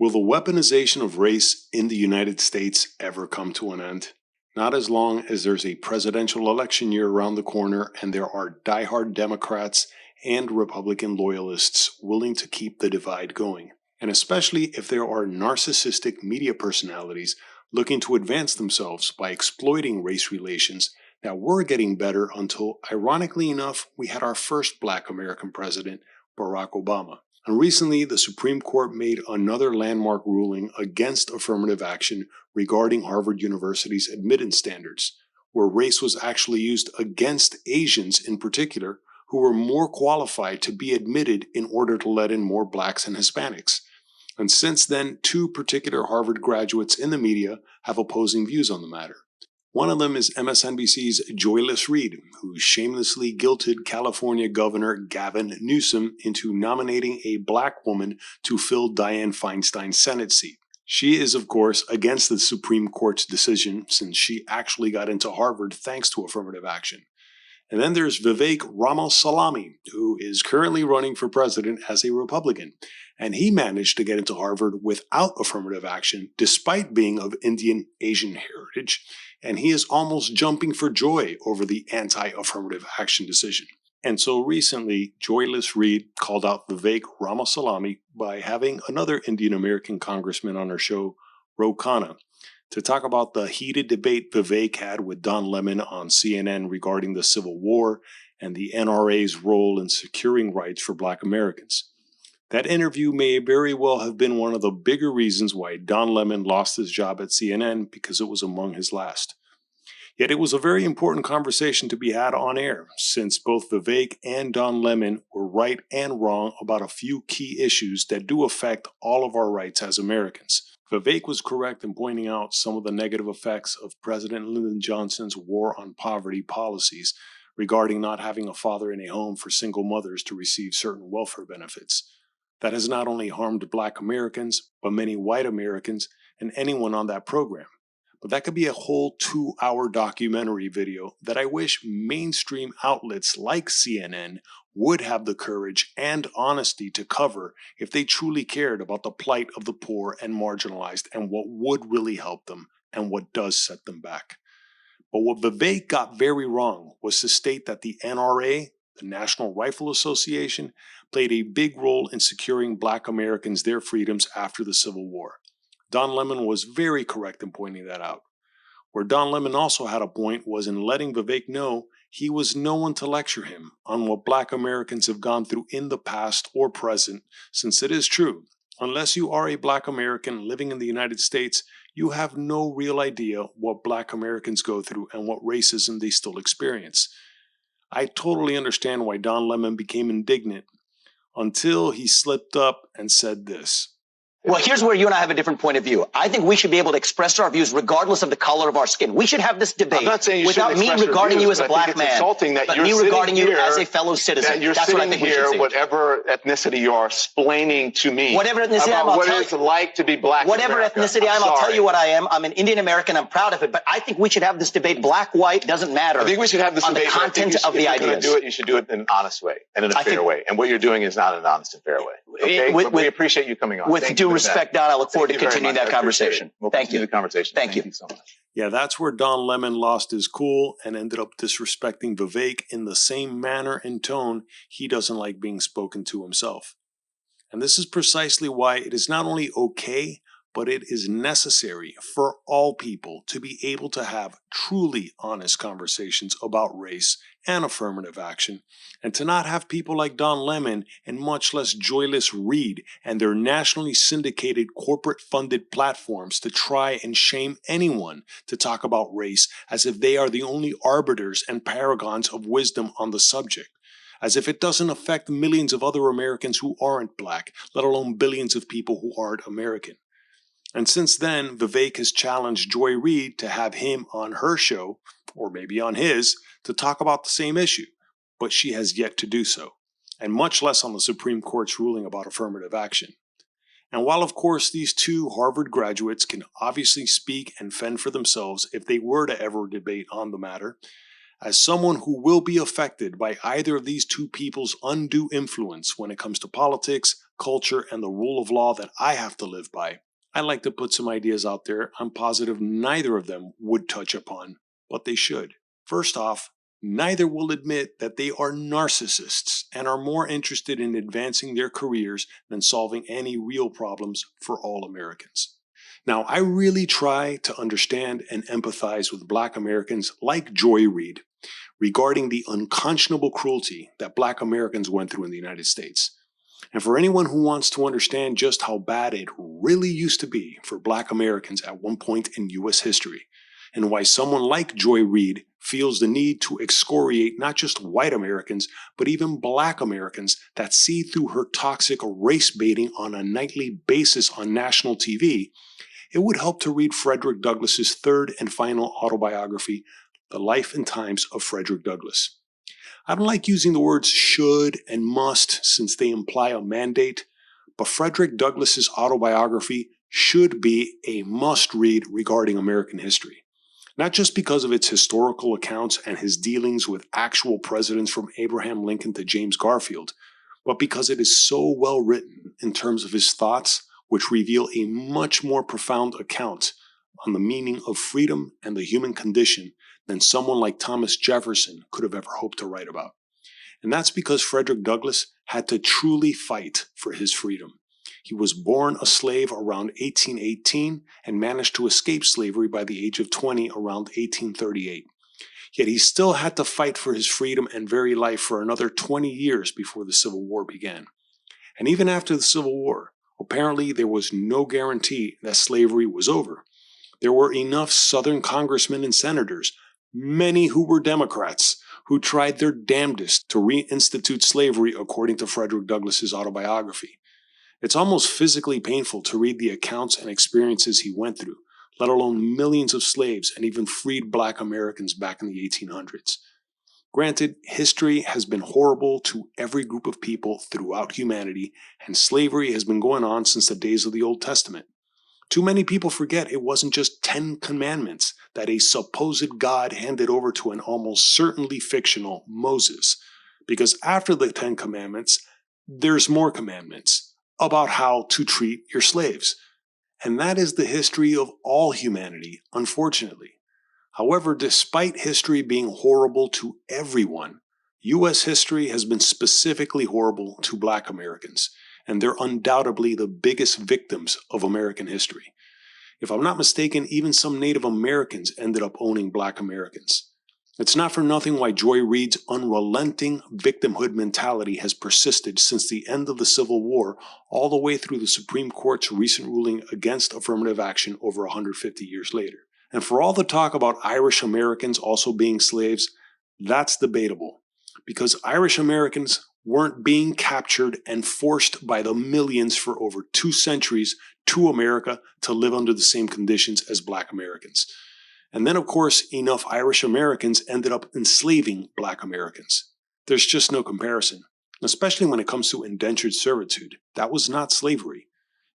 Will the weaponization of race in the United States ever come to an end? Not as long as there's a presidential election year around the corner and there are diehard Democrats and Republican loyalists willing to keep the divide going. And especially if there are narcissistic media personalities looking to advance themselves by exploiting race relations that were getting better until, ironically enough, we had our first Black American president, Barack Obama. And recently, the Supreme Court made another landmark ruling against affirmative action regarding Harvard University's admittance standards, where race was actually used against Asians in particular, who were more qualified to be admitted in order to let in more blacks and Hispanics. And since then, two particular Harvard graduates in the media have opposing views on the matter. One of them is MSNBC's Joy Reid, who shamelessly guilted California Governor Gavin Newsom into nominating a black woman to fill Dianne Feinstein's Senate seat. She is, of course, against the Supreme Court's decision since she actually got into Harvard thanks to affirmative action. And then there's Vivek Ramaswamy, who is currently running for president as a Republican. And he managed to get into Harvard without affirmative action, despite being of Indian Asian heritage. And he is almost jumping for joy over the anti-affirmative action decision. And so recently, Joy Reid called out Vivek Ramaswamy by having another Indian American congressman on her show, Khanna, to talk about the heated debate Vivek had with Don Lemon on CNN regarding the Civil War and the NRA's role in securing rights for Black Americans. That interview may very well have been one of the bigger reasons why Don Lemon lost his job at CNN, because it was among his last. Yet it was a very important conversation to be had on air, since both Vivek and Don Lemon were right and wrong about a few key issues that do affect all of our rights as Americans. Vivek was correct in pointing out some of the negative effects of President Lyndon Johnson's war on poverty policies regarding not having a father in a home for single mothers to receive certain welfare benefits. That has not only harmed Black Americans, but many white Americans and anyone on that program. But that could be a whole 2-hour documentary video that I wish mainstream outlets like CNN would have the courage and honesty to cover if they truly cared about the plight of the poor and marginalized and what would really help them and what does set them back. But what Vivek got very wrong was to state that the NRA, the National Rifle Association, played a big role in securing Black Americans their freedoms after the Civil War. Don Lemon was very correct in pointing that out. Where Don Lemon also had a point was in letting Vivek know he was no one to lecture him on what Black Americans have gone through in the past or present, since it is true, unless you are a Black American living in the United States, you have no real idea what Black Americans go through and what racism they still experience. I totally understand why Don Lemon became indignant until he slipped up and said this. Well, here's where you and I have a different point of view. I think we should be able to express our views regardless of the color of our skin. We should have this debate without me regarding you as a black man, but me regarding you as a fellow citizen. That's what I think we should say. Whatever ethnicity you are, explaining to me whatever ethnicity I am, what it's like to be Black. Whatever ethnicity I am, I'll tell you what I am. I'm an Indian American. I'm proud of it. But I think we should have this debate. Black, white, doesn't matter. I think we should have this debate. On the content of the ideas. If you're going to do it, you should do it in an honest way and in a fair way. And what you're doing is not an honest and fair way. Okay? We appreciate you coming on. With due respect, Don, I look forward to continuing that conversation. Thank you. Thank you So much. Yeah, that's where Don Lemon lost his cool and ended up disrespecting Vivek in the same manner and tone he doesn't like being spoken to himself. And this is precisely why it is not only okay, but it is necessary for all people to be able to have truly honest conversations about race and affirmative action, and to not have people like Don Lemon and much less Joy Reid and their nationally syndicated corporate-funded platforms to try and shame anyone to talk about race as if they are the only arbiters and paragons of wisdom on the subject, as if it doesn't affect millions of other Americans who aren't Black, let alone billions of people who aren't American. And since then, Vivek has challenged Joy Reid to have him on her show, or maybe on his, to talk about the same issue, but she has yet to do so, and much less on the Supreme Court's ruling about affirmative action. And while of course these two Harvard graduates can obviously speak and fend for themselves if they were to ever debate on the matter, as someone who will be affected by either of these two people's undue influence when it comes to politics, culture, and the rule of law that I have to live by. I like to put some ideas out there I'm positive neither of them would touch upon, but they should. First off, neither will admit that they are narcissists and are more interested in advancing their careers than solving any real problems for all Americans. Now, I really try to understand and empathize with Black Americans like Joy Reid regarding the unconscionable cruelty that Black Americans went through in the United States. And for anyone who wants to understand just how bad it really used to be for Black Americans at one point in U.S. history, and why someone like Joy Reid feels the need to excoriate not just white Americans, but even Black Americans that see through her toxic race baiting on a nightly basis on national TV, it would help to read Frederick Douglass's third and final autobiography, The Life and Times of Frederick Douglass. I don't like using the words should and must since they imply a mandate, but Frederick Douglass's autobiography should be a must-read regarding American history. Not just because of its historical accounts and his dealings with actual presidents from Abraham Lincoln to James Garfield, but because it is so well written in terms of his thoughts, which reveal a much more profound account on the meaning of freedom and the human condition than someone like Thomas Jefferson could have ever hoped to write about. And that's because Frederick Douglass had to truly fight for his freedom. He was born a slave around 1818 and managed to escape slavery by the age of 20 around 1838. Yet he still had to fight for his freedom and very life for another 20 years before the Civil War began. And even after the Civil War, apparently there was no guarantee that slavery was over. There were enough Southern congressmen and senators, many who were Democrats, who tried their damnedest to reinstitute slavery according to Frederick Douglass's autobiography. It's almost physically painful to read the accounts and experiences he went through, let alone millions of slaves and even freed Black Americans back in the 1800s. Granted, history has been horrible to every group of people throughout humanity, and slavery has been going on since the days of the Old Testament. Too many people forget it wasn't just 10 commandments that a supposed God handed over to an almost certainly fictional Moses. Because after the 10 commandments, there's more commandments about how to treat your slaves. And that is the history of all humanity, unfortunately. However, despite history being horrible to everyone, U.S. history has been specifically horrible to Black Americans, and they're undoubtedly the biggest victims of American history. If I'm not mistaken, even some Native Americans ended up owning Black Americans. It's not for nothing why Joy Reid's unrelenting victimhood mentality has persisted since the end of the Civil War all the way through the Supreme Court's recent ruling against affirmative action over 150 years later. And for all the talk about Irish Americans also being slaves, that's debatable, because Irish Americans weren't being captured and forced by the millions for over 2 centuries to America to live under the same conditions as Black Americans. And then, of course, enough Irish Americans ended up enslaving Black Americans. There's just no comparison, especially when it comes to indentured servitude. That was not slavery.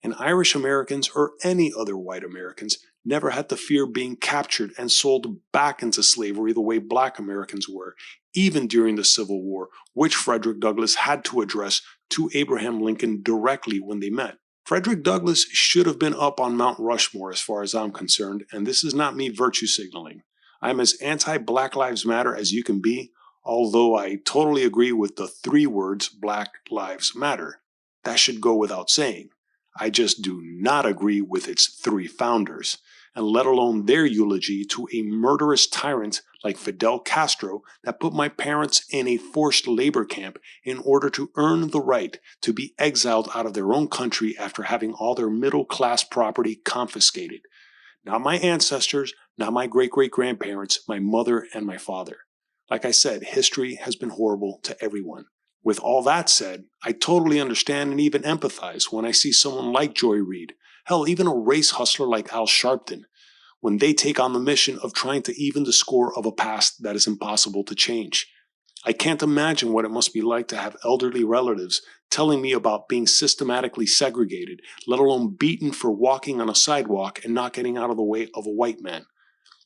And Irish Americans or any other white Americans never had to fear being captured and sold back into slavery the way Black Americans were, even during the Civil War, which Frederick Douglass had to address to Abraham Lincoln directly when they met. Frederick Douglass should have been up on Mount Rushmore as far as I'm concerned, and this is not me virtue signaling. I'm as anti-Black Lives Matter as you can be, although I totally agree with the 3 words Black Lives Matter. That should go without saying. I just do not agree with its 3 founders, and let alone their eulogy to a murderous tyrant like Fidel Castro that put my parents in a forced labor camp in order to earn the right to be exiled out of their own country after having all their middle-class property confiscated. Not my ancestors, not my great-great-grandparents, my mother and my father. Like I said, history has been horrible to everyone. With all that said, I totally understand and even empathize when I see someone like Joy Reid, hell, even a race hustler like Al Sharpton, when they take on the mission of trying to even the score of a past that is impossible to change. I can't imagine what it must be like to have elderly relatives telling me about being systematically segregated, let alone beaten for walking on a sidewalk and not getting out of the way of a white man.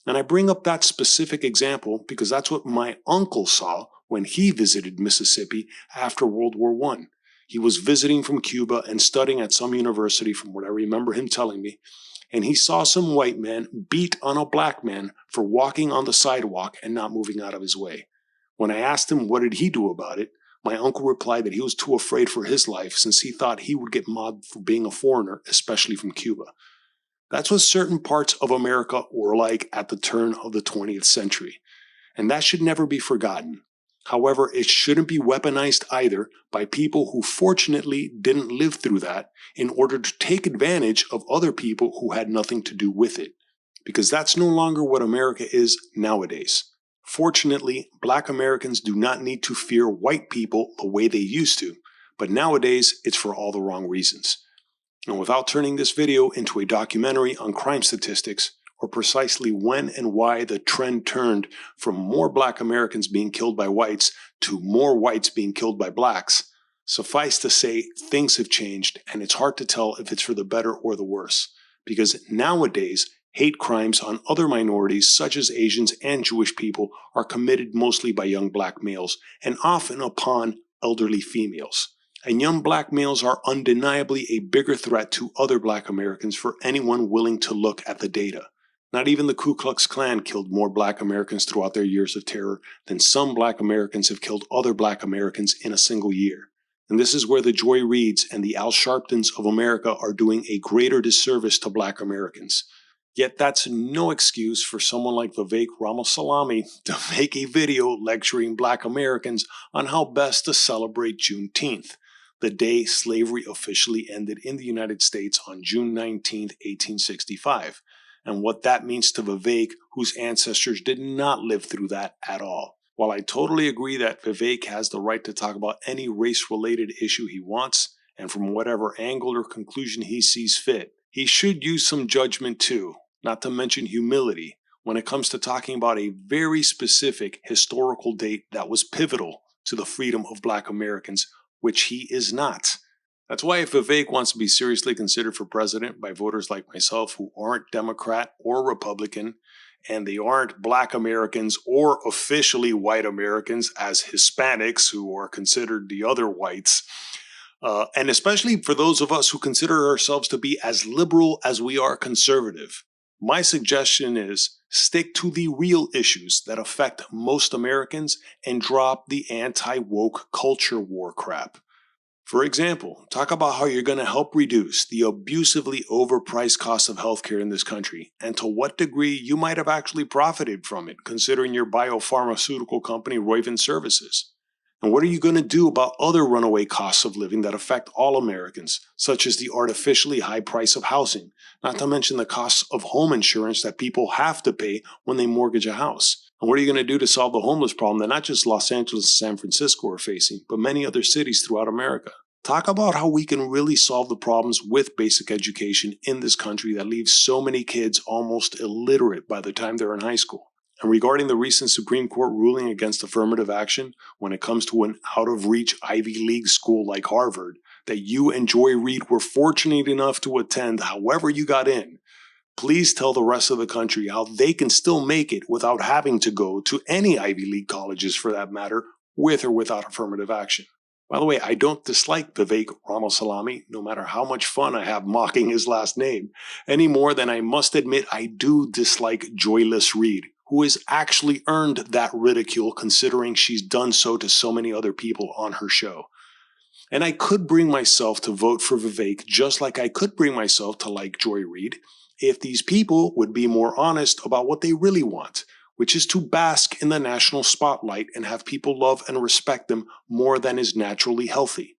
And I bring up that specific example because that's what my uncle saw when he visited Mississippi after World War I. He was visiting from Cuba and studying at some university, from what I remember him telling me, and he saw some white man beat on a black man for walking on the sidewalk and not moving out of his way. When I asked him what did he do about it, my uncle replied that he was too afraid for his life since he thought he would get mobbed for being a foreigner, especially from Cuba. That's what certain parts of America were like at the turn of the 20th century, and that should never be forgotten. However, it shouldn't be weaponized either by people who fortunately didn't live through that in order to take advantage of other people who had nothing to do with it. Because that's no longer what America is nowadays. Fortunately, Black Americans do not need to fear white people the way they used to, but nowadays it's for all the wrong reasons. And without turning this video into a documentary on crime statistics, or precisely when and why the trend turned from more Black Americans being killed by whites to more whites being killed by blacks, suffice to say things have changed, and it's hard to tell if it's for the better or the worse. Because nowadays, hate crimes on other minorities such as Asians and Jewish people are committed mostly by young black males and often upon elderly females. And young black males are undeniably a bigger threat to other Black Americans for anyone willing to look at the data. Not even the Ku Klux Klan killed more Black Americans throughout their years of terror than some Black Americans have killed other Black Americans in a single year. And this is where the Joy Reids and the Al Sharptons of America are doing a greater disservice to Black Americans. Yet that's no excuse for someone like Vivek Ramaswamy to make a video lecturing Black Americans on how best to celebrate Juneteenth, the day slavery officially ended in the United States on June 19, 1865. And what that means to Vivek, whose ancestors did not live through that at all. While I totally agree that Vivek has the right to talk about any race-related issue he wants, and from whatever angle or conclusion he sees fit, he should use some judgment too, not to mention humility, when it comes to talking about a very specific historical date that was pivotal to the freedom of Black Americans, which he is not. That's why if Vivek wants to be seriously considered for president by voters like myself who aren't Democrat or Republican, and they aren't Black Americans or officially white Americans as Hispanics who are considered the other whites, and especially for those of us who consider ourselves to be as liberal as we are conservative, my suggestion is stick to the real issues that affect most Americans and drop the anti-woke culture war crap. For example, talk about how you're going to help reduce the abusively overpriced cost of healthcare in this country, and to what degree you might have actually profited from it, considering your biopharmaceutical company, Roivant Services. And what are you going to do about other runaway costs of living that affect all Americans, such as the artificially high price of housing, not to mention the costs of home insurance that people have to pay when they mortgage a house? And what are you going to do to solve the homeless problem that not just Los Angeles and San Francisco are facing, but many other cities throughout America? Talk about how we can really solve the problems with basic education in this country that leaves so many kids almost illiterate by the time they're in high school. And regarding the recent Supreme Court ruling against affirmative action when it comes to an out-of-reach Ivy League school like Harvard, that you and Joy Reid were fortunate enough to attend however you got in, please tell the rest of the country how they can still make it without having to go to any Ivy League colleges for that matter, with or without affirmative action. By the way, I don't dislike Vivek Ramaswamy, no matter how much fun I have mocking his last name, any more than I must admit I do dislike Joyless Reid, who has actually earned that ridicule considering she's done so to so many other people on her show. And I could bring myself to vote for Vivek just like I could bring myself to like Joy Reid if these people would be more honest about what they really want, which is to bask in the national spotlight and have people love and respect them more than is naturally healthy.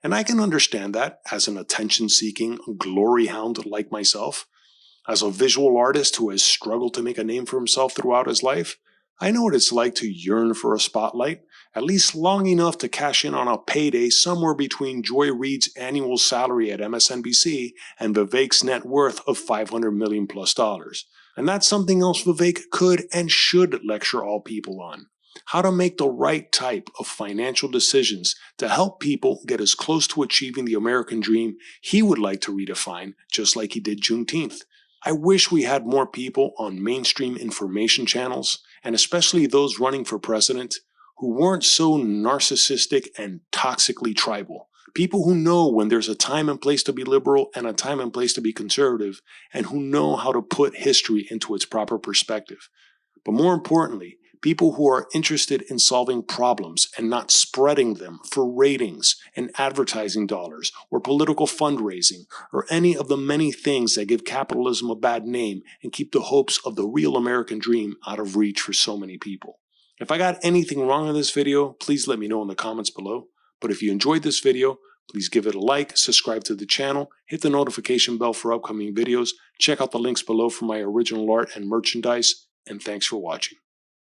And I can understand that as an attention-seeking glory hound like myself. As a visual artist who has struggled to make a name for himself throughout his life, I know what it's like to yearn for a spotlight, at least long enough to cash in on a payday somewhere between Joy Reid's annual salary at MSNBC and Vivek's net worth of $500 million plus. And that's something else Vivek could and should lecture all people on. How to make the right type of financial decisions to help people get as close to achieving the American dream he would like to redefine, just like he did Juneteenth. I wish we had more people on mainstream information channels, and especially those running for president, who weren't so narcissistic and toxically tribal, People who know when there's a time and place to be liberal and a time and place to be conservative, and who know how to put history into its proper perspective. But more importantly, people who are interested in solving problems and not spreading them for ratings and advertising dollars or political fundraising or any of the many things that give capitalism a bad name and keep the hopes of the real American dream out of reach for so many people. If I got anything wrong in this video, please let me know in the comments below. But if you enjoyed this video, please give it a like, subscribe to the channel, hit the notification bell for upcoming videos, check out the links below for my original art and merchandise, and thanks for watching.